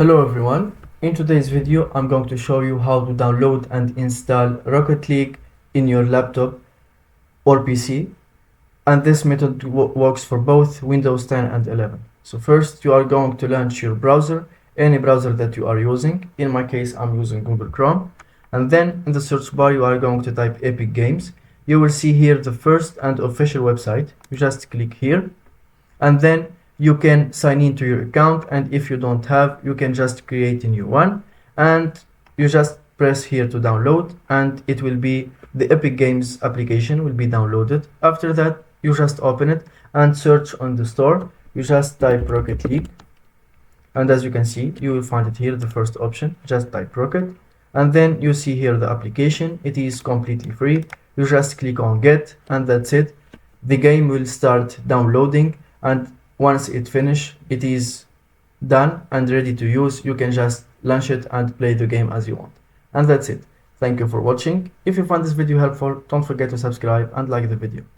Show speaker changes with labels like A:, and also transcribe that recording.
A: Hello everyone, in today's video I'm going to show you how to download and install Rocket League in your laptop or PC, and this method works for both Windows 10 and 11. So first you are going to launch your browser, any browser that you are using. In my case I'm using Google Chrome, and then in the search bar you are going to type Epic Games. You will see here the first and official website. You just click here and then you can sign into your account, and if you don't have, you can just create a new one, and you just press here to download, and it will be the Epic Games application will be downloaded. After that you just open it and search on the store. You just type Rocket League, and as you can see you will find it here, the first option. Just type Rocket, and then you see here the application. It is completely free. You just click on get, and that's it. The game will start downloading, and once it finishes, it is done and ready to use. You can just launch it and play the game as you want. And that's it. Thank you for watching. If you found this video helpful, don't forget to subscribe and like the video.